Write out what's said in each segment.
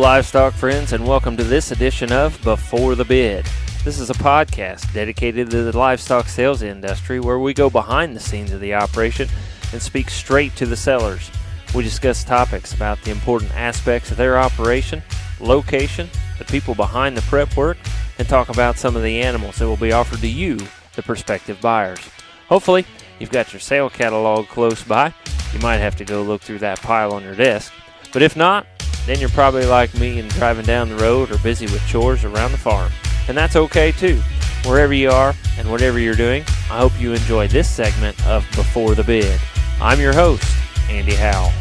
livestock friends, and welcome to this edition of Before the Bid. This is a podcast dedicated to the livestock sales industry where we go behind the scenes of the operation and speak straight to the sellers. We discuss topics about the important aspects of their operation, location, the people behind the prep work, and talk about some of the animals that will be offered to you, the prospective buyers. Hopefully, you've got your sale catalog close by. You might have to go look through that pile on your desk. But if not, then you're probably like me and driving down the road or busy with chores around the farm. And that's okay too. Wherever you are and whatever you're doing, I hope you enjoy this segment of Before the Bid. I'm your host, Andy Howell.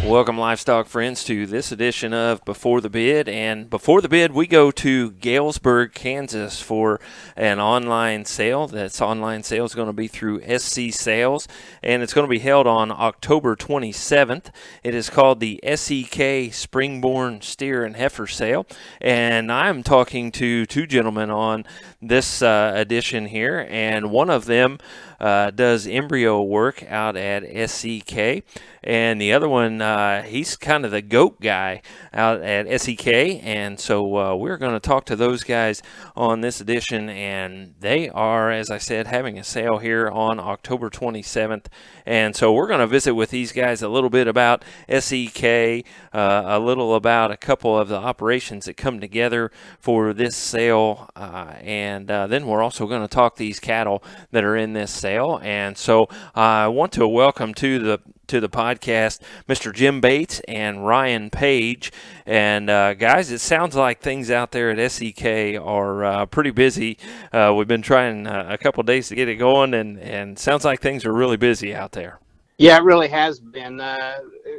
Welcome, livestock friends, to this edition of Before the Bid. And before the bid, we go to Galesburg, Kansas for an online sale. That online sale is going to be through SC Sales, and it's going to be held on October 27th. It is called the SEK Springborn Steer and Heifer Sale, and I'm talking to two gentlemen on this edition here, and one of them does embryo work out at SEK, and the other one, he's kind of the goat guy out at SEK, and so we're going to talk to those guys on this edition, and they are, as I said, having a sale here on October 27th, and so we're going to visit with these guys a little bit about SEK, a little about a couple of the operations that come together for this sale, and then we're also going to talk these cattle that are in this sale. And so I want to welcome to the podcast Mr. Jim Bates and Ryan Page. And guys, it sounds like things out there at SEK are pretty busy. We've been trying a couple days to get it going, and sounds like things are really busy out there. Yeah, it really has been.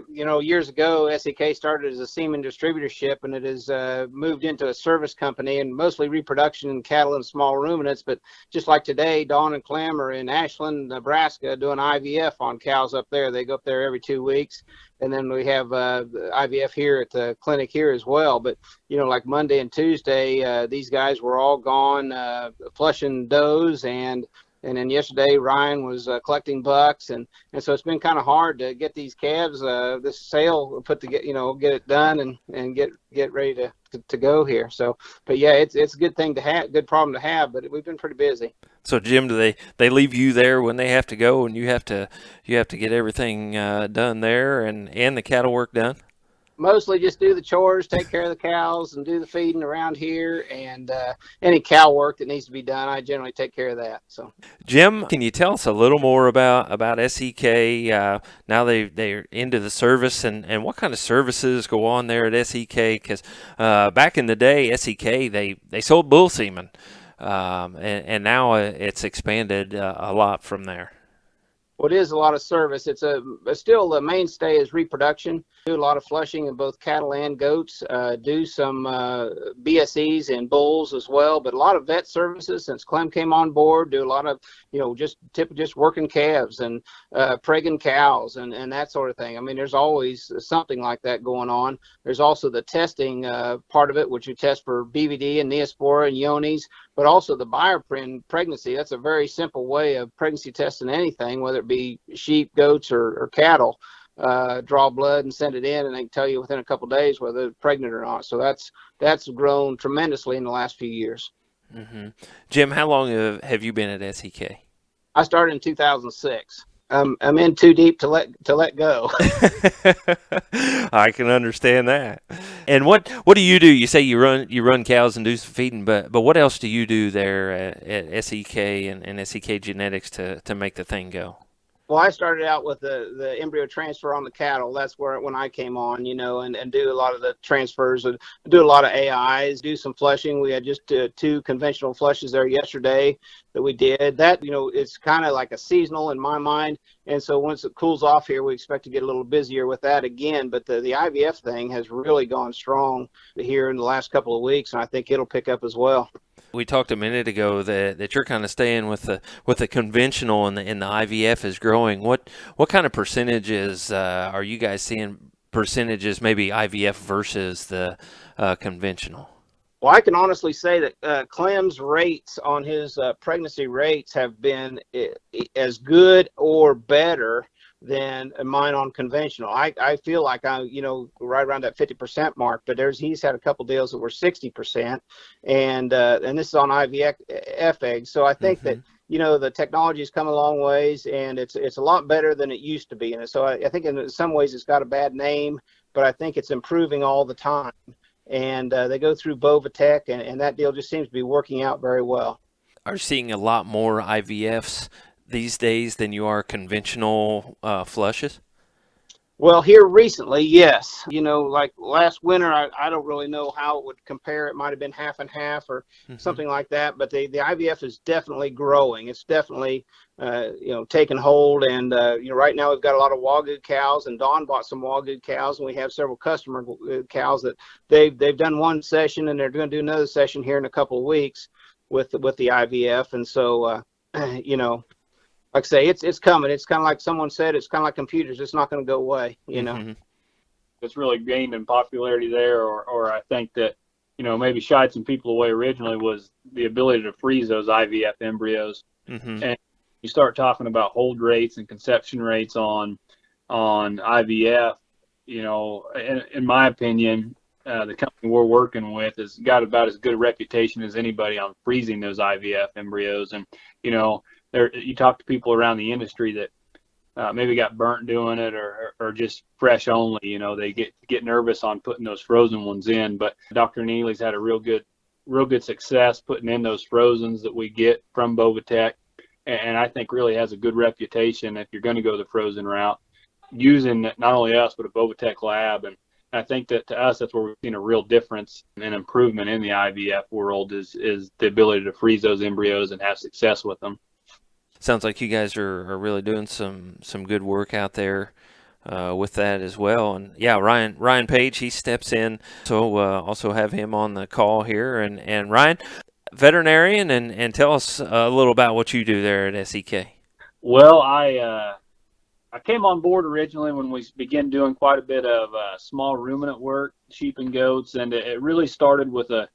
Years ago, SEK started as a semen distributorship, and it has moved into a service company and mostly reproduction in cattle and small ruminants. But just like today, Dawn and Clem are in Ashland, Nebraska, doing IVF on cows up there. They go up there every 2 weeks. And then we have the IVF here at the clinic here as well. But, like Monday and Tuesday, these guys were all gone flushing does, and then yesterday, Ryan was collecting bucks, and so it's been kind of hard to get these calves, this sale put to get it done and get ready to go here. So, but yeah, it's a good thing to have, good problem to have, but we've been pretty busy. So, Jim, do they leave you there when they have to go, and you have to get everything done there and the cattle work done? Mostly just do the chores, take care of the cows, and do the feeding around here, and any cow work that needs to be done, I generally take care of that. So, Jim, can you tell us a little more about SEK? Now they're into the service, and what kind of services go on there at SEK? Because back in the day, SEK they sold bull semen, and now it's expanded a lot from there. Well, it is a lot of service. It's still the mainstay is reproduction. Do a lot of flushing in both cattle and goats. Do some BSEs and bulls as well. But a lot of vet services since Clem came on board. Do a lot of just working calves and pregnant cows and that sort of thing. I mean, there's always something like that going on. There's also the testing part of it, which you test for BVD and Neospora and Yonis. But also the bioprint pregnancy. That's a very simple way of pregnancy testing anything, whether it be sheep, goats, or cattle. Draw blood and send it in, and they can tell you within a couple of days whether they're pregnant or not. So that's grown tremendously in the last few years. Mm-hmm. Jim, how long have you been at SEK? I started in 2006. I'm in too deep to let go. I can understand that. And what do you do? You say you run cows and do some feeding, but what else do you do there at SEK and SEK Genetics to make the thing go? Well, I started out with the embryo transfer on the cattle. That's when I came on, and do a lot of the transfers and do a lot of AIs, do some flushing. We had just 2 conventional flushes there yesterday that we did. That, it's kind of like a seasonal in my mind. And so once it cools off here, we expect to get a little busier with that again. But the IVF thing has really gone strong here in the last couple of weeks, and I think it'll pick up as well. We talked a minute ago that you're kind of staying with the conventional and the IVF is growing. What kind of percentages are you guys seeing? Percentages maybe IVF versus the conventional. Well, I can honestly say that Clem's rates on his pregnancy rates have been as good or better than mine on conventional. I feel like I'm, right around that 50% mark, but he's had a couple deals that were 60%, and this is on IVF eggs. So I think that, the technology has come a long ways, and it's a lot better than it used to be. And so I think in some ways it's got a bad name, but I think it's improving all the time. And they go through Bovatech, and that deal just seems to be working out very well. Are you seeing a lot more IVFs these days than you are conventional flushes? Well, here recently, yes. Like last winter, I don't really know how it would compare. It might have been half and half or something like that. But the IVF is definitely growing. It's definitely, taking hold. And, right now we've got a lot of Wagyu cows, and Dawn bought some Wagyu cows, and we have several customer cows that they've done one session, and they're going to do another session here in a couple of weeks with the IVF. And so, like I say, it's coming. It's kind of like someone said, it's kind of like computers. It's not going to go away, It's really gained in popularity there, or I think that, maybe shied some people away originally was the ability to freeze those IVF embryos. And you start talking about hold rates and conception rates on IVF, in my opinion, the company we're working with has got about as good a reputation as anybody on freezing those IVF embryos. And, you talk to people around the industry that maybe got burnt doing it or just fresh only, they get nervous on putting those frozen ones in. But Dr. Neely's had a real good success putting in those frozens that we get from Bovatech. And I think really has a good reputation if you're going to go the frozen route, using not only us, but a Bovatech lab. And I think that to us, that's where we've seen a real difference and improvement in the IVF world is the ability to freeze those embryos and have success with them. Sounds like you guys are really doing some good work out there with that as well. And yeah, Ryan Page, he steps in, so also have him on the call here. And Ryan, veterinarian, and tell us a little about what you do there at SEK. Well, I came on board originally when we began doing quite a bit of small ruminant work, sheep and goats, and it really started with a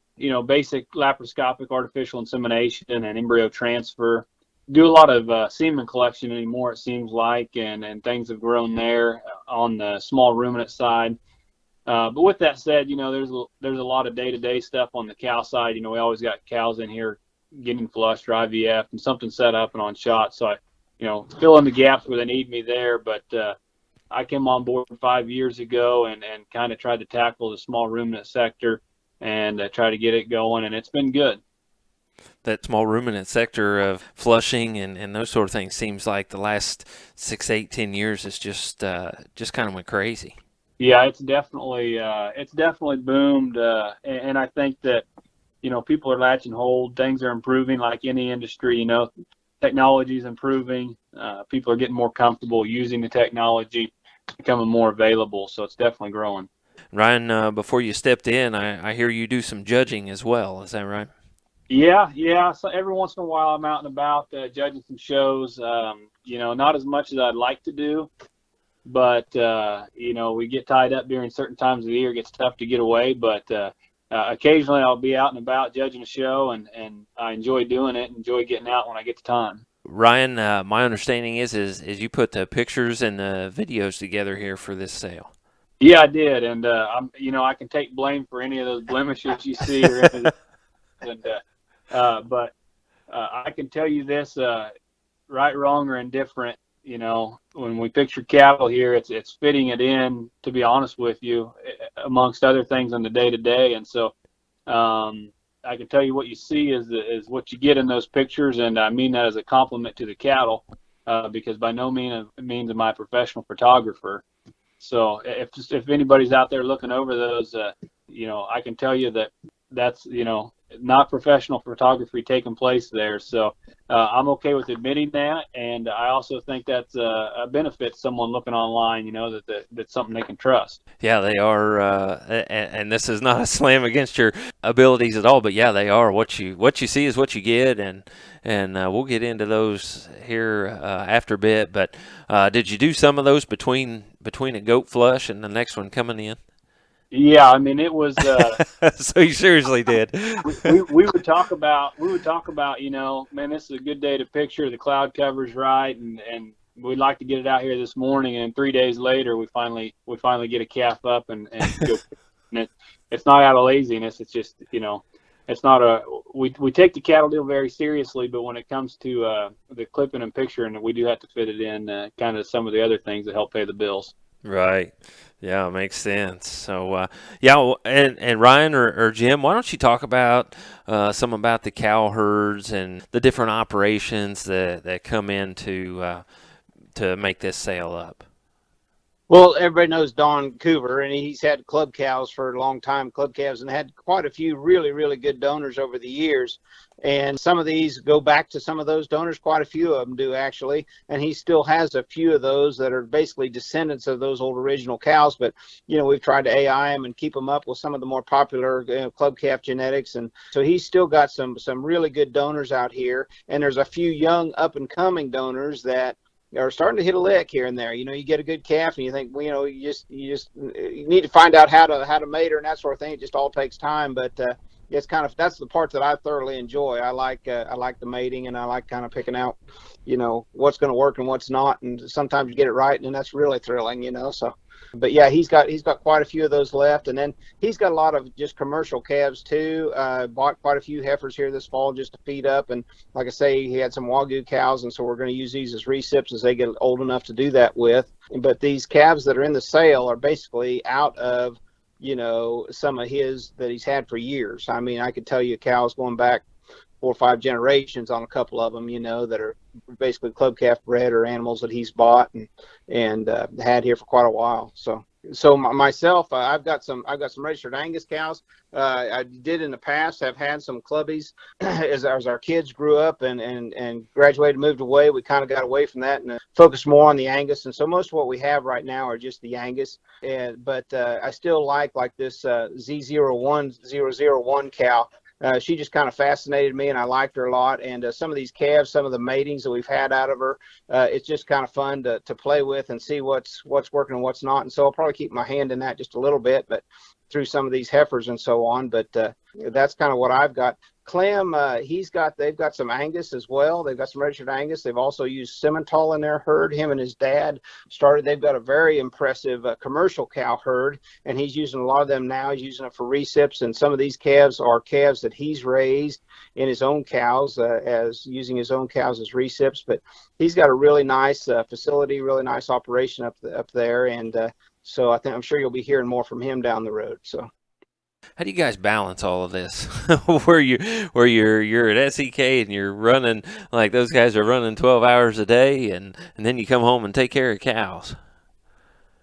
basic laparoscopic artificial insemination and embryo transfer. Do a lot of semen collection anymore, it seems like, and things have grown there on the small ruminant side. But with that said, there's a lot of day-to-day stuff on the cow side. We always got cows in here getting flushed or IVF and something set up and on shot. So I, fill in the gaps where they need me there. But I came on board 5 years ago and kind of tried to tackle the small ruminant sector and try to get it going, and it's been good. That small ruminant sector of flushing and those sort of things seems like the last 6, 8, 10 years is just kind of went crazy. Yeah, it's definitely boomed, and I think that people are latching hold. Things are improving like any industry. Technology is improving. People are getting more comfortable using the technology, becoming more available. So it's definitely growing. Ryan, before you stepped in, I hear you do some judging as well. Is that right? Yeah. So every once in a while, I'm out and about judging some shows. Not as much as I'd like to do, but we get tied up during certain times of the year. It gets tough to get away, but occasionally I'll be out and about judging a show, and I enjoy doing it. Enjoy getting out when I get the time. Ryan, my understanding is you put the pictures and the videos together here for this sale. Yeah, I did, and I can take blame for any of those blemishes you see or anything. But I can tell you this, right, wrong, or indifferent, when we picture cattle here, it's fitting it in, to be honest with you, amongst other things on the day-to-day. And so I can tell you what you see is what you get in those pictures, and I mean that as a compliment to the cattle, because by no means am I a professional photographer. So if anybody's out there looking over those, I can tell you that's not professional photography taking place there. So I'm okay with admitting that, and I also think that's a benefit to someone looking online, that's something they can trust. Yeah, they are, and this is not a slam against your abilities at all, but yeah, they are. What you see is what you get, and we'll get into those here after a bit. But did you do some of those between a goat flush and the next one coming in? Yeah, I mean, it was. So you seriously did. we would talk about, man, this is a good day to picture. The cloud cover's right, and we'd like to get it out here this morning, and 3 days later we finally get a calf up and go. And it's not out of laziness. It's just, it's not we take the cattle deal very seriously, but when it comes to the clipping and picturing, we do have to fit it in kind of some of the other things that help pay the bills. Right. Yeah, makes sense. So, and Ryan or Jim, why don't you talk about some about the cow herds and the different operations that come in to make this sale up? Well, everybody knows Don Coover, and he's had club cows for a long time, club calves, and had quite a few really, really good donors over the years. And some of these go back to some of those donors, quite a few of them do actually. And he still has a few of those that are basically descendants of those old original cows. But, we've tried to AI them and keep them up with some of the more popular club calf genetics. And so he's still got some really good donors out here. And there's a few young up and coming donors that are starting to hit a lick here and there. You get a good calf and you think, well, you need to find out how to mate her and that sort of thing. It just all takes time, but it's that's the part that I thoroughly enjoy. I like the mating, and I like kind of picking out, what's going to work and what's not, and sometimes you get it right, and that's really thrilling, So, but yeah, he's got quite a few of those left, and then he's got a lot of just commercial calves too. Bought quite a few heifers here this fall just to feed up, and like I say, he had some Wagyu cows, and so we're going to use these as recips as they get old enough to do that with. But these calves that are in the sale are basically out of some of his that he's had for years. I mean, I could tell you cows going back 4 or 5 generations on a couple of them, that are basically club calf bred or animals that he's bought and had here for quite a while. So myself, I've got some registered Angus cows. I did in the past have had some clubbies as our kids grew up and graduated, moved away. We kind of got away from that and focused more on the Angus. And so most of what we have right now are just the Angus. But I still like this Z01001 cow. She just kind of fascinated me, and I liked her a lot. And some of these calves, some of the matings that we've had out of her, it's just kind of fun to play with and see what's working and what's not. And so I'll probably keep my hand in that just a little bit, but through some of these heifers and so on. But that's kind of what I've got. Clem, they've got some Angus as well. They've got some registered Angus. They've also used Simmental in their herd. Him and his dad they've got a very impressive commercial cow herd, and he's using a lot of them now. He's using them for recips, and some of these calves are calves that he's raised in his own cows, using his own cows as recips. But he's got a really nice facility, really nice operation up there, and so I'm sure you'll be hearing more from him down the road. So. How do you guys balance all of this? where you're at SEK and you're running like those guys are running 12 hours a day, and then you come home and take care of cows.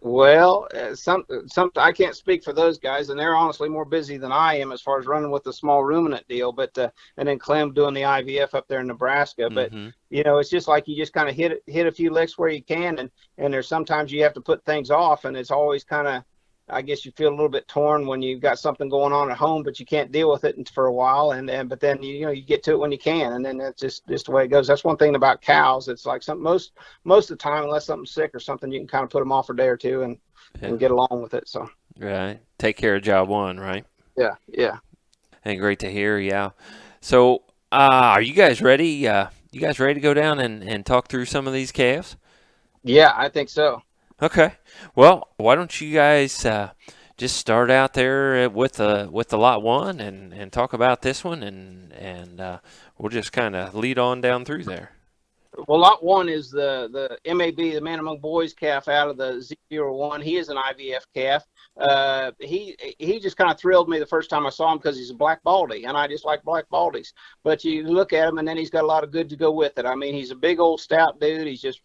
Well, I can't speak for those guys, and they're honestly more busy than I am as far as running with the small ruminant deal. But and then Clem doing the IVF up there in Nebraska. But it's just like you just kind of hit a few licks where you can, and there's sometimes you have to put things off, and it's always kind of, I guess you feel a little bit torn when you've got something going on at home, but you can't deal with it for a while. But then you get to it when you can, and then that's just the way it goes. That's one thing about cows. It's like most of the time, unless something's sick or something, you can kind of put them off for a day or two and get along with it. So right, take care of job one, right? Yeah. And great to hear. Yeah. So are you guys ready? You guys ready to go down and talk through some of these calves? Yeah, I think so. Okay. Well, why don't you guys just start out there with the lot one and talk about this one, and we'll just kind of lead on down through there. Well, lot one is the MAB, the Man Among Boys calf out of the Z01. He is an IVF calf. He just kind of thrilled me the first time I saw him because he's a black baldy, and I just like black baldies. But you look at him, and then he's got a lot of good to go with it. I mean, he's a big old stout dude. He's just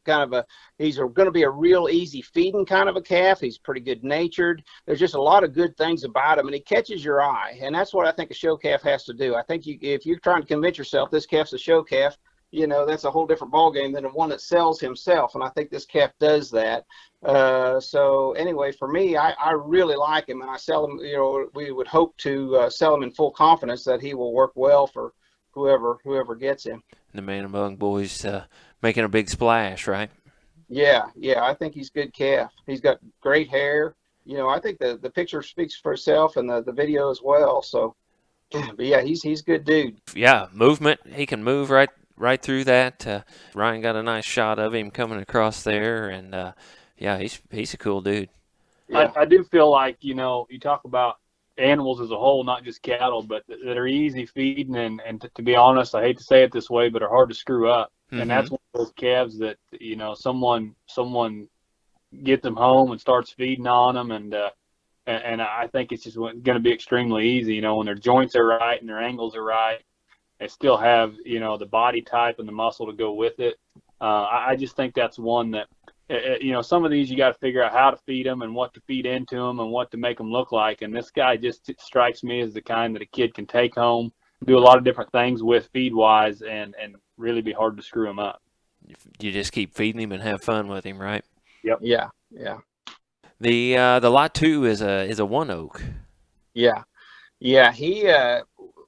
he's going to be a real easy feeding kind of a calf. He's pretty good natured. There's just a lot of good things about him, and he catches your eye, and that's what I think a show calf has to do. I think if you're trying to convince yourself this calf's a show calf, that's a whole different ballgame than the one that sells himself. And I think this calf does that. So anyway, for me, I really like him, and I sell him, we would hope to sell him in full confidence that he will work well for whoever gets him. The Man Among Boys making a big splash, right? Yeah. I think he's a good calf. He's got great hair. I think the picture speaks for itself, and the video as well. So, but yeah, he's a good dude. Yeah, movement. He can move right right through that. Ryan got a nice shot of him coming across there, and yeah, he's a cool dude. Yeah. I do feel like, you talk about animals as a whole, not just cattle, but that are easy feeding and to be honest, I hate to say it this way, but are hard to screw up. Mm-hmm. And that's one of those calves that, someone gets them home and starts feeding on them. And I think it's just going to be extremely easy, when their joints are right and their angles are right. They still have, the body type and the muscle to go with it. I just think that's one that, some of these you got to figure out how to feed them and what to feed into them and what to make them look like. And this guy just strikes me as the kind that a kid can take home, do a lot of different things with feed-wise, and really be hard to screw him up. You just keep feeding him and have fun with him, right? Yep. Yeah. The lot 2 is a one oak. Yeah. He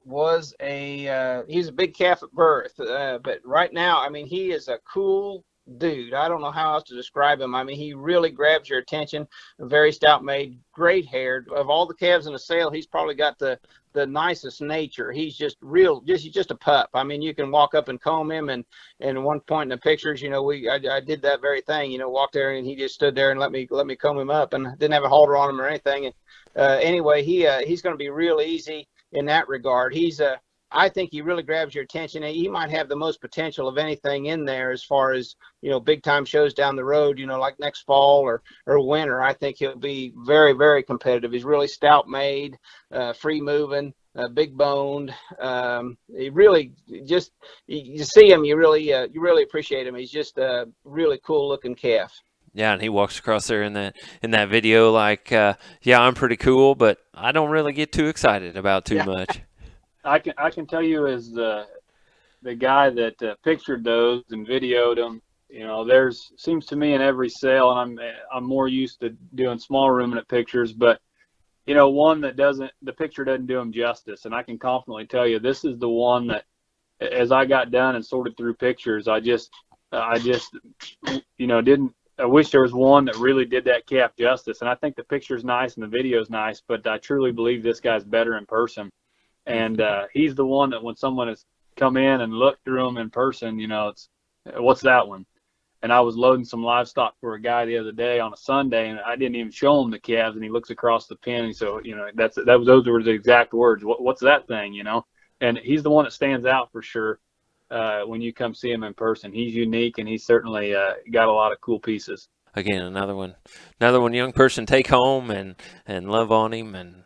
was he's a big calf at birth, but right now, I mean, he is a cool dude. I don't know how else to describe him. I mean, he really grabs your attention. Very stout made, great hair. Of all the calves in the sale, he's probably got the nicest nature. He's just he's just a pup. I mean, you can walk up and comb him, and at one point in the pictures, I did that very thing, walked there and he just stood there and let me comb him up, and didn't have a halter on him or anything. And anyway, he's going to be real easy in that regard. I think he really grabs your attention, and he might have the most potential of anything in there as far as, big time shows down the road, like next fall or winter. I think he'll be very, very competitive. He's really stout made, free moving, big boned. He really just, you see him, you really appreciate him. He's just a really cool looking calf. Yeah, and he walks across there in that video like, yeah, I'm pretty cool, but I don't really get too excited about too much. I can tell you as the guy that pictured those and videoed them, there's seems to me in every sale, and I'm more used to doing small ruminant pictures, but one that the picture doesn't do him justice, and I can confidently tell you this is the one that, as I got done and sorted through pictures, I wish there was one that really did that calf justice. And I think the picture's nice and the video's nice, but I truly believe this guy's better in person. And he's the one that when someone has come in and looked through him in person, it's, what's that one? And I was loading some livestock for a guy the other day on a Sunday, and I didn't even show him the calves. And he looks across the pen, and so those were the exact words. What's that thing? And he's the one that stands out for sure. When you come see him in person, he's unique, and he's certainly got a lot of cool pieces. Again, another one young person take home and love on him and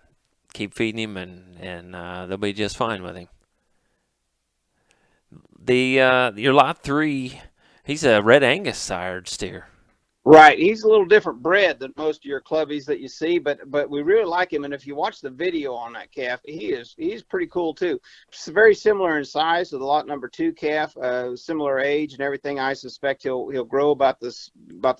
keep feeding him, and they'll be just fine with him. Your lot 3, he's a Red Angus sired steer. Right. He's a little different bred than most of your clubbies that you see, but we really like him. And if you watch the video on that calf, he's pretty cool too. It's very similar in size to the lot number 2 calf, similar age and everything. I suspect he'll grow about the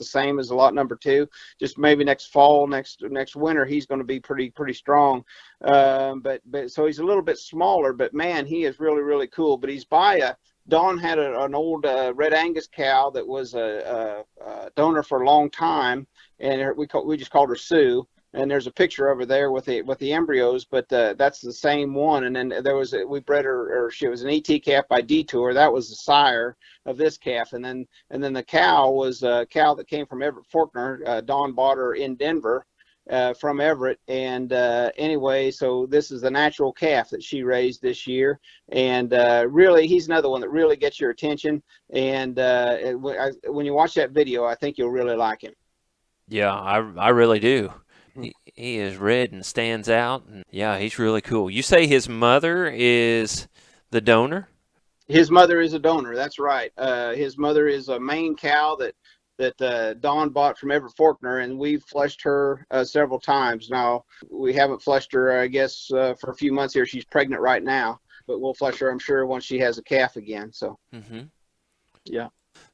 same as the lot number 2. Just maybe next fall, next winter, he's going to be pretty strong. But so he's a little bit smaller, but man, he is really, really cool. But he's by Dawn had an old Red Angus cow that was a donor for a long time, and we just called her Sue. And there's a picture over there with the embryos, but that's the same one. And then we bred her, or she was an ET calf by Detour. That was the sire of this calf. And then the cow was a cow that came from Everett Faulkner. Dawn bought her in Denver. From Everett, and anyway, so this is the natural calf that she raised this year, and really, he's another one that really gets your attention. And when you watch that video, I think you'll really like him. Yeah, I really do. He is red and stands out, and yeah, he's really cool. You say his mother is the donor? His mother is a donor. That's right. His mother is a main cow that Dawn bought from Everett Faulkner, and we've flushed her several times. Now, we haven't flushed her, I guess, for a few months here. She's pregnant right now, but we'll flush her, I'm sure, once she has a calf again. So, yeah.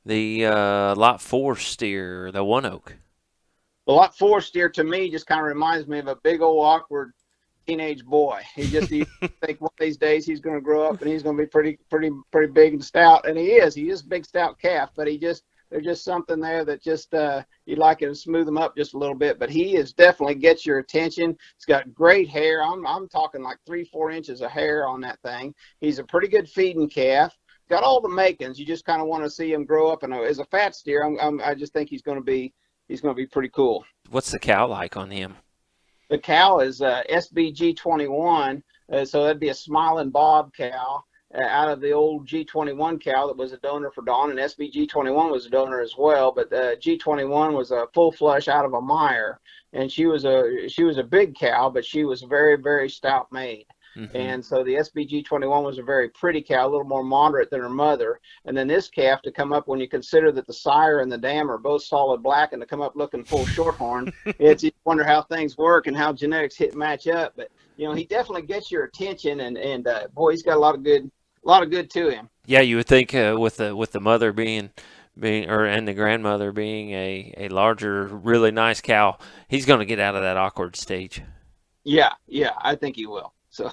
The lot 4 steer, the one oak. The lot 4 steer to me just kind of reminds me of a big old awkward teenage boy. You think one of these days he's going to grow up and he's going to be pretty big and stout, and he is. He is a big stout calf, but there's just something there that just you'd like to smooth him up just a little bit. But he is definitely gets your attention. He's got great hair. I'm talking like 3-4 inches of hair on that thing. He's a pretty good feeding calf. got all the makings. You just kind of want to see him grow up. And as a fat steer, I just think he's going to be pretty cool. What's the cow like on him? The cow is SBG 21, so that'd be a Smiling Bob cow out of the old G21 cow that was a donor for Dawn, and SBG 21 was a donor as well. But G21 was a full flush out of a mire, and she was a big cow, but she was very, very stout made. Mm-hmm. And so the SBG 21 was a very pretty cow, a little more moderate than her mother. And then this calf to come up, when you consider that the sire and the dam are both solid black, and to come up looking full shorthorn, it's you wonder how things work and how genetics match up. But he definitely gets your attention, and boy, he's got a lot of good to him. Yeah, you would think with the mother being and the grandmother being a larger, really nice cow, he's going to get out of that awkward stage. Yeah, I think he will. So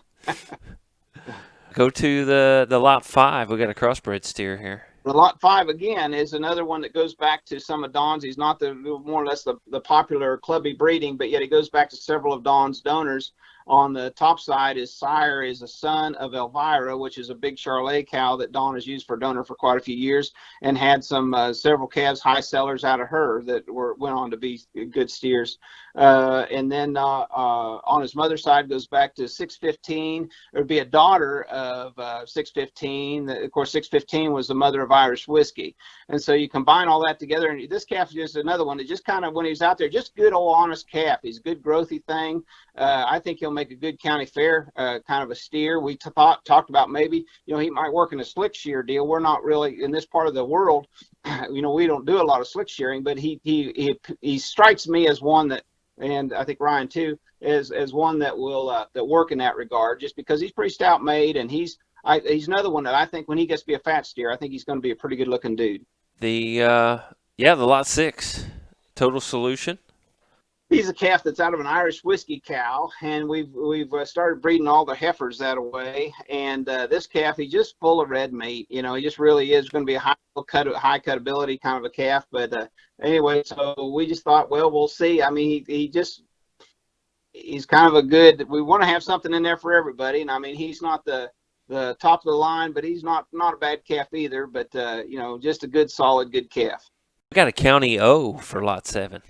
go to the lot 5. We got a crossbred steer here. The lot 5 again is another one that goes back to some of Dawn's. He's not more or less the popular clubby breeding, but yet he goes back to several of Dawn's donors. On the top side, his sire is a son of Elvira, which is a big Charolais cow that Dawn has used for donor for quite a few years, and had several calves, high sellers out of her that went on to be good steers. And then on his mother's side goes back to 615. It would be a daughter of 615. Of course, 615 was the mother of Irish whiskey. And so you combine all that together, and this calf is just another one that just kind of, when he's out there, just good old honest calf. He's a good growthy thing. I think he'll make a good county fair kind of a steer. We talked about maybe, he might work in a slick shear deal. We're not really in this part of the world. We don't do a lot of slick shearing, but he strikes me as one that, and I think Ryan too, as one that will that work in that regard, just because he's pretty stout made, and he's another one that I think when he gets to be a fat steer, I think he's going to be a pretty good looking dude. The lot 6 Total Solution. He's a calf that's out of an Irish whiskey cow, and we've started breeding all the heifers that way. And this calf, he's just full of red meat. He just really is going to be a high cutability kind of a calf. But anyway, so we just thought, well, we'll see. I mean, he's kind of a good. We want to have something in there for everybody. And I mean, he's not the top of the line, but he's not a bad calf either. But just a good, solid, good calf. We got a County O for lot 7.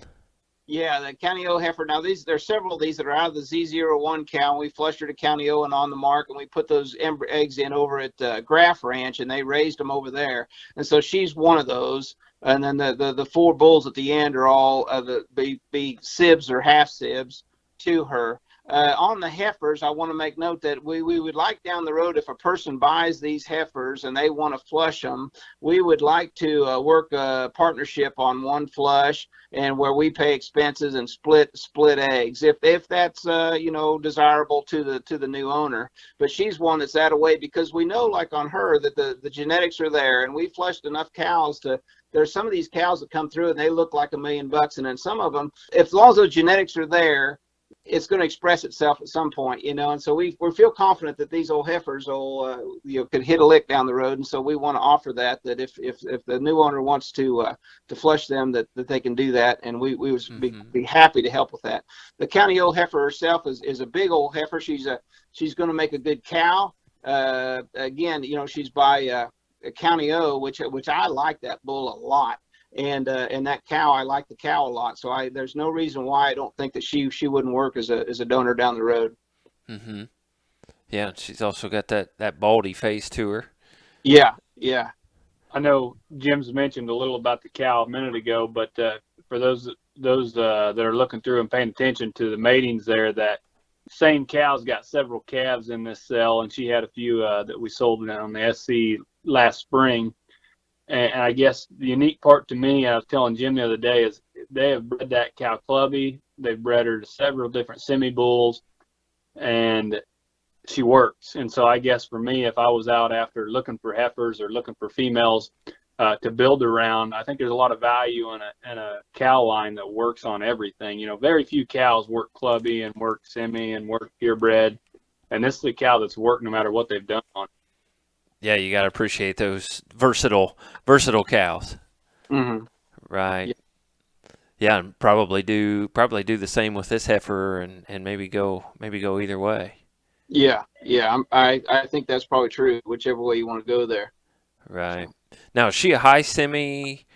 Yeah, the County O heifer. Now, there's several of these that are out of the Z01 cow, and we flushed her to County O and on the mark, and we put those eggs in over at Graff Ranch, and they raised them over there. And so she's one of those. And then the 4 bulls at the end are all be sibs or half sibs to her. On the heifers, I want to make note that we would like down the road, if a person buys these heifers and they want to flush them, we would like to work a partnership on one flush, and where we pay expenses and split eggs, if that's desirable to the new owner. But she's one that's that away, because we know, like on her, that the genetics are there, and we flushed enough cows to. There's some of these cows that come through and they look like $1 million, and then some of them, as long as those genetics are there, it's going to express itself at some point, and so we feel confident that these old heifers will, could hit a lick down the road. And so we want to offer that if the new owner wants to flush them, that they can do that. And we would be happy to help with that. The County O heifer herself is a big old heifer. She's going to make a good cow. Again, she's by County O, which I like that bull a lot. And that cow, I like the cow a lot. So there's no reason why I don't think that she wouldn't work as a donor down the road. Mm-hmm. Yeah, she's also got that baldy face to her. Yeah. I know Jim's mentioned a little about the cow a minute ago, but for those that are looking through and paying attention to the matings there, that same cow's got several calves in this cell, and she had a few that we sold on the SC last spring. And I guess the unique part to me, I was telling Jim the other day, is they have bred that cow clubby. They've bred her to several different semi-bulls, and she works. And so I guess for me, if I was out after looking for heifers or looking for females to build around, I think there's a lot of value in a cow line that works on everything. Very few cows work clubby and work semi and work purebred. And this is a cow that's worked no matter what they've done on. Yeah, you got to appreciate those versatile cows. Mm-hmm. Right. Yeah, and probably do the same with this heifer, and maybe go either way. Yeah. I think that's probably true, whichever way you want to go there. Right. So Now, is she a high semi?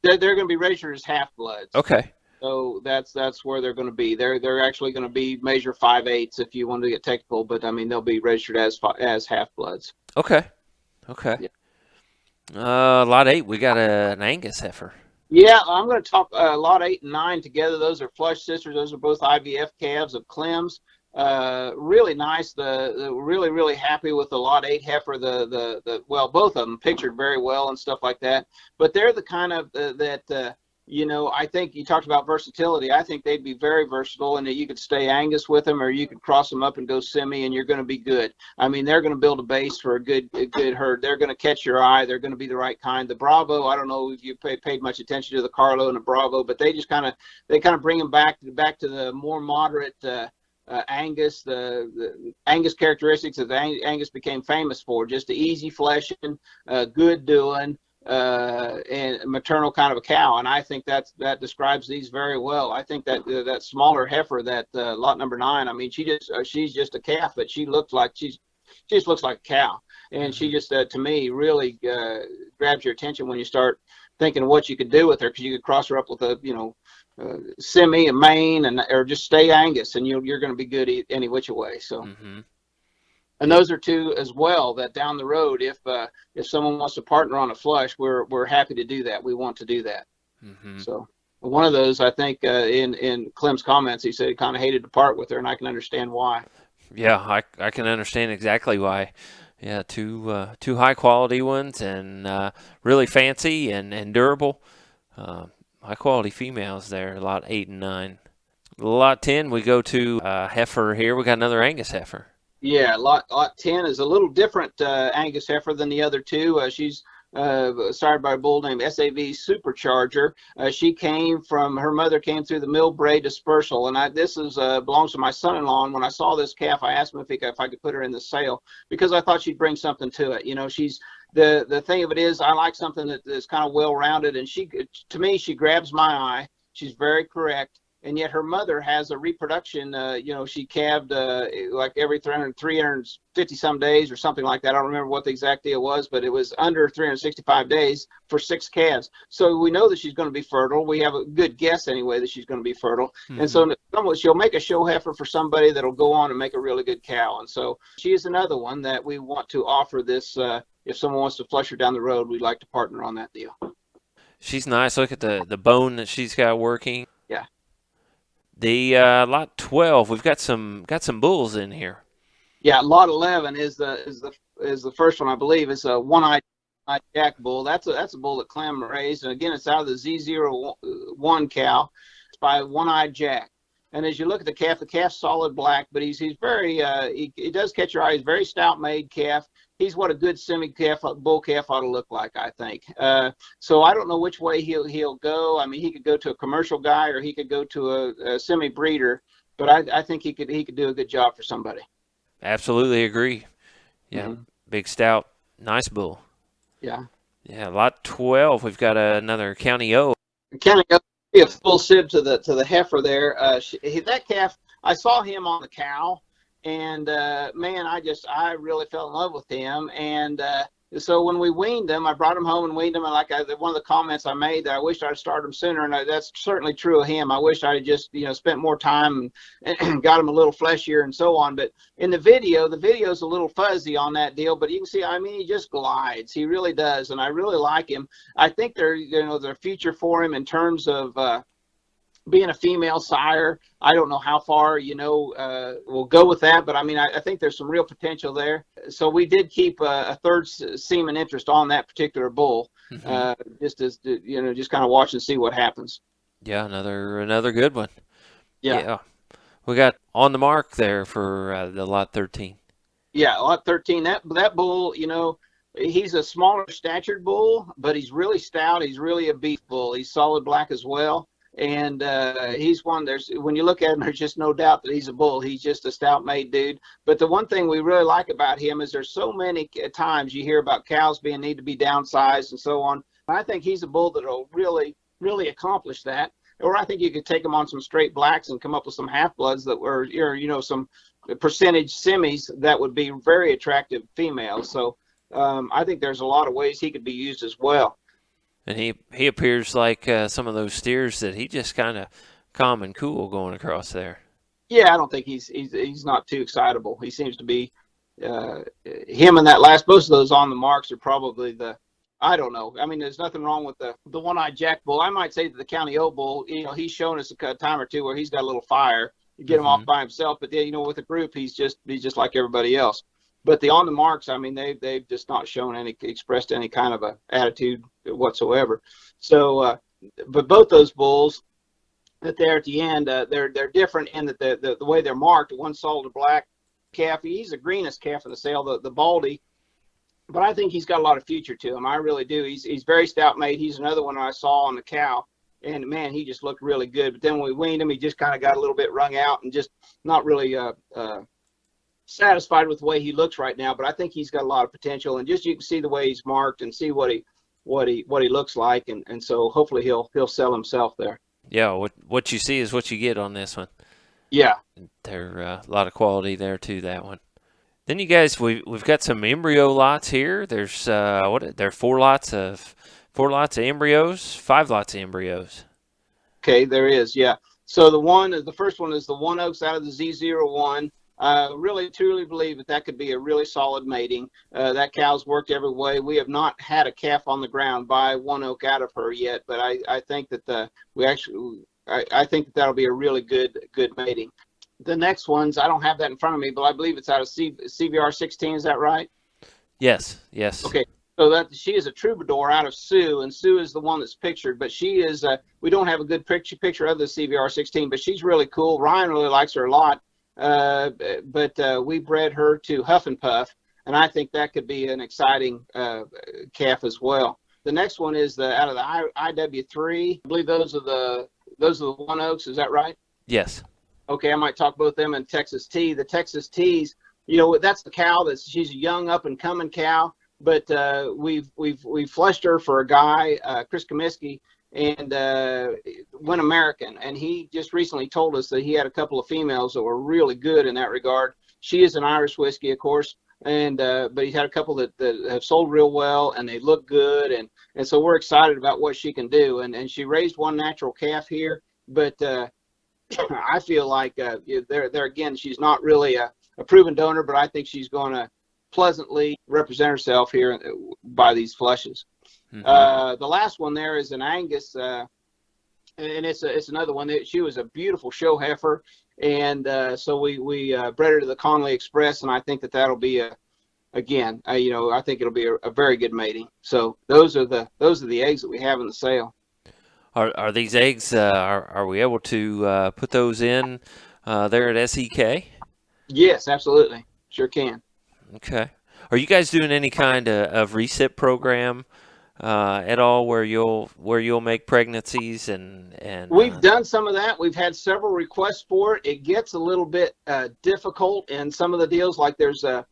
they're going to be registered as half bloods. Okay. So that's where they're going to be. They're actually going to be measure 5/8 if you want to get technical, but I mean they'll be registered as half bloods. Okay. Okay. Yeah. Lot 8, we got an Angus heifer. Yeah, I'm going to talk lot 8 and 9 together. Those are flush sisters. Those are both IVF calves of Clem's. Really nice. The really happy with the lot 8 heifer. Well, both of them pictured very well and stuff like that. But they're the kind of I think you talked about versatility. I think they'd be very versatile, and that you could stay Angus with them, or you could cross them up and go semi, and you're going to be good. I mean, they're going to build a base for a good herd. They're going to catch your eye. They're going to be the right kind. The Bravo, I don't know if you paid much attention to the Carlo and the Bravo, but they just kind of bring them back to the more moderate Angus, the Angus characteristics that Angus became famous for, just the easy fleshing, good doing, and maternal kind of a cow. And I think that describes these very well. I think that smaller heifer, that lot number 9, I mean, she's just a calf, but she just looks like a cow. And she just, to me, really grabs your attention when you start thinking of what you could do with her, because you could cross her up with a, semi, a main, or just stay Angus, and you're going to be good any which way. So. Mm-hmm. And those are two as well that down the road, if someone wants to partner on a flush, we're happy to do that. We want to do that. Mm-hmm. So one of those, I think, in Clem's comments, he said he kind of hated to part with her, and I can understand why. Yeah, I can understand exactly why. Yeah, two high quality ones, and really fancy and durable. High quality females there, lot 8 and 9. Lot 10, we go to heifer here. We got another Angus heifer. Yeah, lot 10 is a little different Angus heifer than the other two. She's sired by a bull named SAV Supercharger. Her mother came through the Millbrae dispersal, and this belongs to my son-in-law. And when I saw this calf, I asked him if I could put her in the sale, because I thought she'd bring something to it. She's the thing of it is, I like something that is kind of well-rounded, and to me, she grabs my eye. She's very correct. And yet her mother has a reproduction, she calved like every 350 some days or something like that. I don't remember what the exact deal was, but it was under 365 days for 6 calves. So we know that she's going to be fertile. We have a good guess anyway that she's going to be fertile. Mm-hmm. And so she'll make a show heifer for somebody that'll go on and make a really good cow. And so she is another one that we want to offer this. If someone wants to flush her down the road, we'd like to partner on that deal. She's nice. Look at the bone that she's got working. Yeah. The lot 12, we've got some bulls in here. Yeah, lot 11 is the first one, I believe. It's a one-eyed jack bull. That's a bull that Clem raised, and again, it's out of the Z01 cow. It's by one-eyed jack. And as you look at the calf's solid black, but he's very he does catch your eye. He's very stout-made calf. He's what a good bull calf ought to look like, I think. So I don't know which way he'll go. I mean, he could go to a commercial guy, or he could go to a semi-breeder, but I think he could do a good job for somebody. Absolutely agree. Yeah, mm-hmm. Big, stout, nice bull. Yeah. Yeah, lot 12, we've got another County O. County O, a full sib to the heifer there. That calf, I saw him on the cow. And man, I really fell in love with him. And so when we weaned him, I brought him home and weaned him. And one of the comments I made, that I wished I'd started him sooner, and that's certainly true of him. I wish I had just spent more time and got him a little fleshier and so on. But in the video's a little fuzzy on that deal. But you can see, I mean, he just glides. He really does, and I really like him. I think there's a future for him in terms of being a female sire. I don't know how far, we'll go with that, but I mean, I think there's some real potential there. So we did keep a third semen interest on that particular bull, mm-hmm. Just kind of watch and see what happens. Yeah, another good one. Yeah. We got on the mark there for the lot 13. Yeah, lot 13. That bull, he's a smaller statured bull, but he's really stout. He's really a beef bull. He's solid black as well. And he's one, when you look at him, there's just no doubt that he's a bull. He's just a stout-made dude. But the one thing we really like about him is there's so many times you hear about cows need to be downsized and so on. I think he's a bull that'll really, really accomplish that. Or I think you could take him on some straight blacks and come up with some half-bloods that were, some percentage semis that would be very attractive females. So I think there's a lot of ways he could be used as well. And he appears like some of those steers that he just kind of calm and cool going across there. Yeah, I don't think he's not too excitable. He seems to be him and that last. Both of those on the marks are probably I don't know. I mean, there's nothing wrong with the one-eyed Jack bull. I might say that the County O bull, he's shown us a time or two where he's got a little fire. You get him off by himself, but then with a group, he's just like everybody else. But the on the marks, I mean, they've just not expressed any kind of a attitude whatsoever. So, but both those bulls that they're at the end, they're different in that the way they're marked. One solid black calf. He's the greenest calf in the sale, the Baldy. But I think he's got a lot of future to him. I really do. He's very stout made. He's another one I saw on the cow, and man, he just looked really good. But then when we weaned him, he just kind of got a little bit wrung out and just not really satisfied with the way he looks right now. But I think he's got a lot of potential, and just you can see the way he's marked and see what he looks like, and so hopefully he'll sell himself there. Yeah, what you see is what you get on this one. Yeah, There a lot of quality there to that one. Then you guys, we've got some embryo lots here. There's there are 4 lots of embryos, 5 lots of embryos. okay, there is. Yeah. So the first one is the One Oaks out of the Z01. Really truly believe that could be a really solid mating. That cow's worked every way. We have not had a calf on the ground by One Oak out of her yet, but I think that I think that that'll be a really good mating. The next ones, I don't have that in front of me, but I believe it's out of CVR 16. Is that right? Yes. Okay. So she is a troubadour out of Sioux, and Sioux is the one that's pictured. But she is, we don't have a good picture of the CVR 16, but she's really cool. Ryan really likes her a lot. But we bred her to Huff and Puff, and I think that could be an exciting calf as well. The next one is out of the IW3. I believe those are the One Oaks. Is that right? Yes. Okay, I might talk both them and Texas T. The Texas T's, that's the cow she's a young up and coming cow, but we've fleshed her for a guy, Chris Comiskey, and went American, and he just recently told us that he had a couple of females that were really good in that regard. She is an Irish whiskey, of course, and but he's had a couple that have sold real well, and they look good, and so we're excited about what she can do. And she raised one natural calf here, but I feel like there again, she's not really a proven donor, but I think she's going to pleasantly represent herself here by these flushes. Mm-hmm. The last one there is an Angus, and it's another one that she was a beautiful show heifer, and so we bred her to the Conley Express, and I think that'll be I think it'll be a very good mating. So those are the eggs that we have in the sale. Are these eggs? Are we able to put those in there at SEK? Yes, absolutely, sure can. Okay. Are you guys doing any kind of recip program at all where you'll make pregnancies and we've done some of that. We've had several requests for it. It gets a little bit difficult in some of the deals. Like there's one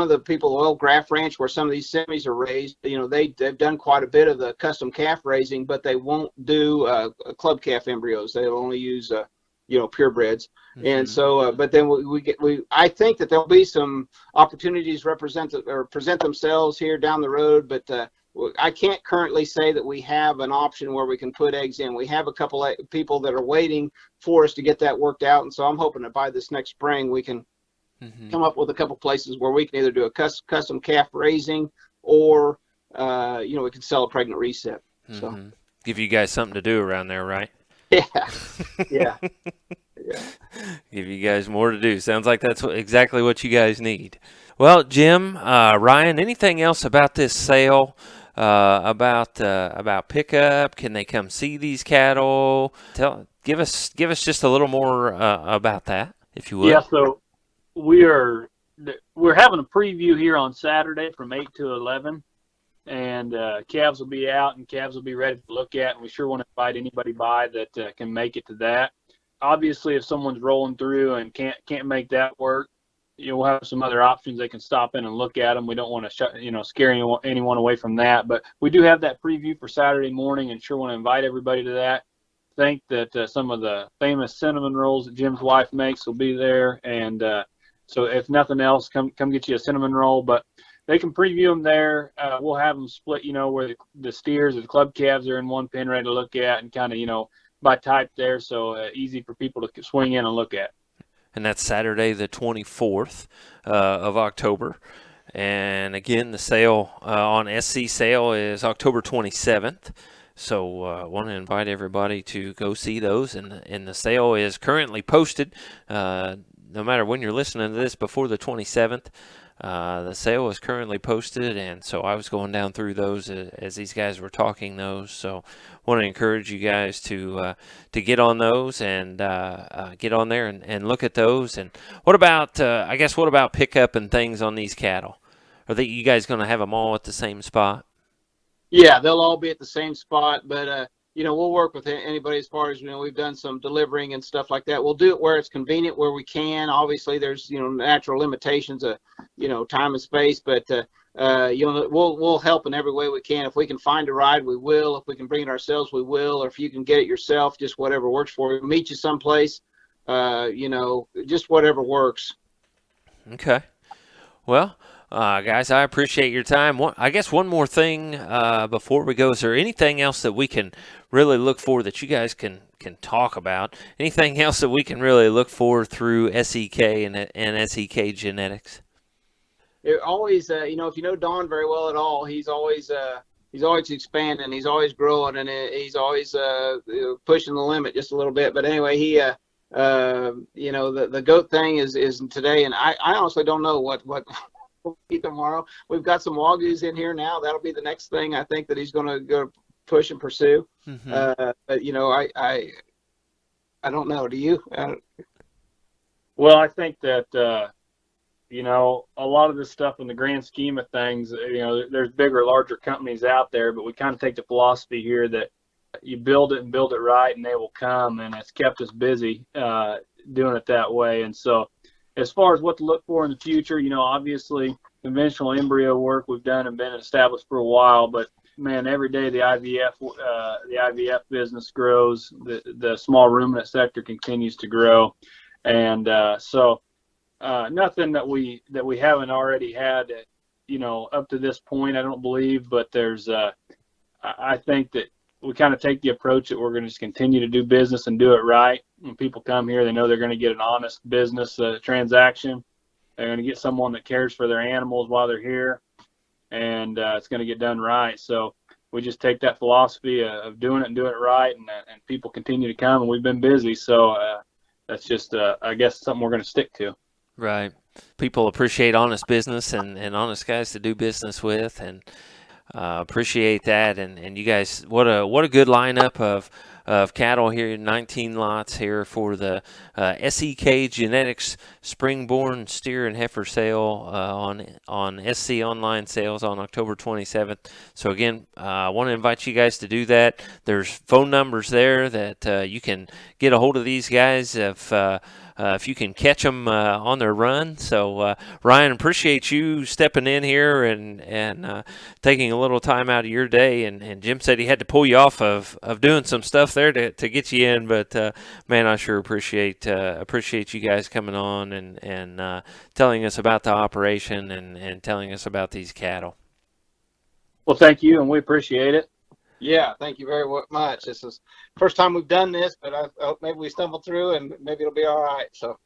of the people, Oil Graft Ranch, where some of these semis are raised. They've done quite a bit of the custom calf raising, but they won't do club calf embryos. They'll only use purebreds. Mm-hmm. And so, but then I think that there'll be some opportunities present themselves here down the road, but I can't currently say that we have an option where we can put eggs in. We have a couple of people that are waiting for us to get that worked out, and so I'm hoping that by this next spring we can come up with a couple places where we can either do a custom calf raising or we can sell a pregnant recip. Mm-hmm. So give you guys something to do around there, right? Yeah. Give you guys more to do. Sounds like that's exactly what you guys need. Well, Jim, Ryan, anything else about this sale? About pickup? Can they come see these cattle? Give us just a little more about that, if you would. Yeah. So we're having a preview here on Saturday from 8 to 11. And calves will be out and calves will be ready to look at, and we sure want to invite anybody by that can make it to that. Obviously, if someone's rolling through and can't make that work, we'll have some other options. They can stop in and look at them. We don't want to scare anyone away from that, but we do have that preview for Saturday morning, and sure want to invite everybody to that. Think that some of the famous cinnamon rolls that Jim's wife makes will be there, and so if nothing else, come get you a cinnamon roll. But they can preview them there. We'll have them split, where the steers or the club calves are in one pen ready to look at, and kind of, by type there, so easy for people to swing in and look at. And that's Saturday the 24th of October. And again, the sale on SC Sale is October 27th. So I want to invite everybody to go see those. And the sale is currently posted. No matter when you're listening to this, before the 27th. The sale is currently posted, and so I was going down through those as these guys were talking those. So I want to encourage you guys to get on those and get on there and look at those. And what about what about pickup and things on these cattle? Are you guys going to have them all at the same spot? Yeah, they'll all be at the same spot, but we'll work with anybody as far as, we've done some delivering and stuff like that. We'll do it where it's convenient, where we can. Obviously, there's, natural limitations of, time and space, but, we'll help in every way we can. If we can find a ride, we will. If we can bring it ourselves, we will. Or if you can get it yourself, just whatever works for you. Meet you someplace, just whatever works. Okay. Well, guys, I appreciate your time. I guess one more thing before we go. Is there anything else that we can really look for that you guys can talk about? Anything else that we can really look for through SEK and SEK Genetics? It always, if you know Don very well at all, he's always expanding. He's always growing, and he's always pushing the limit just a little bit. But anyway, he, the goat thing is today, and I honestly don't know what will be tomorrow. We've got some Wagyus in here now. That'll be the next thing I think that he's going to go push and pursue. Mm-hmm. But I don't know. Do you? Well, I think that a lot of this stuff in the grand scheme of things, there's bigger, larger companies out there, but we kind of take the philosophy here that you build it and build it right, and they will come, and it's kept us busy doing it that way. And so, as far as what to look for in the future, obviously conventional embryo work we've done and been established for a while, but man, every day the IVF business grows, the small ruminant sector continues to grow, and so nothing that we haven't already had, up to this point, I don't believe, but there's I think that we kind of take the approach that we're going to just continue to do business and do it right. When people come here, they know they're going to get an honest business transaction. They're going to get someone that cares for their animals while they're here, and it's going to get done right. So we just take that philosophy of doing it and doing it right, and people continue to come, and we've been busy. So that's just, I guess, something we're going to stick to. Right. People appreciate honest business and honest guys to do business with, and appreciate that. And you guys, what a good lineup of cattle here, 19 lots here for the SEK Genetics Springborn Steer and Heifer sale on SC Online Sales on October 27th. So again, I want to invite you guys to do that. There's phone numbers there that you can get a hold of these guys if you can catch them on their run. So, Ryan, appreciate you stepping in here and taking a little time out of your day. And Jim said he had to pull you off of doing some stuff there to get you in. But, man, I sure appreciate you guys coming on and telling us about the operation and telling us about these cattle. Well, thank you, and we appreciate it. Yeah, thank you very much. This is the first time we've done this, but I hope maybe we stumble through and maybe it'll be all right. So.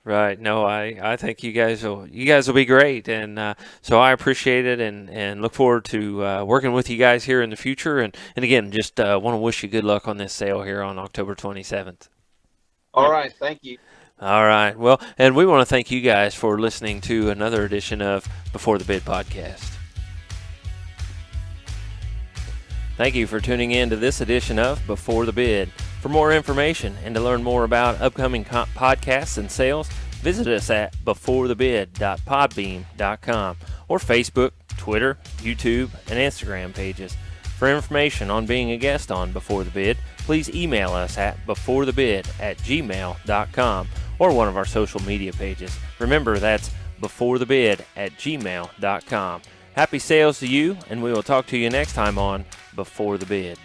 Right. No, I think you guys will be great, and so I appreciate it and look forward to working with you guys here in the future. And again, just want to wish you good luck on this sale here on October 27th. All right. Thank you. All right. Well, and we want to thank you guys for listening to another edition of Before the Bid podcast. Thank you for tuning in to this edition of Before the Bid. For more information and to learn more about upcoming podcasts and sales, visit us at beforethebid.podbean.com or Facebook, Twitter, YouTube, and Instagram pages. For information on being a guest on Before the Bid, please email us at beforethebid@gmail.com or one of our social media pages. Remember, that's beforethebid@gmail.com. Happy sales to you, and we will talk to you next time on Before the Bid.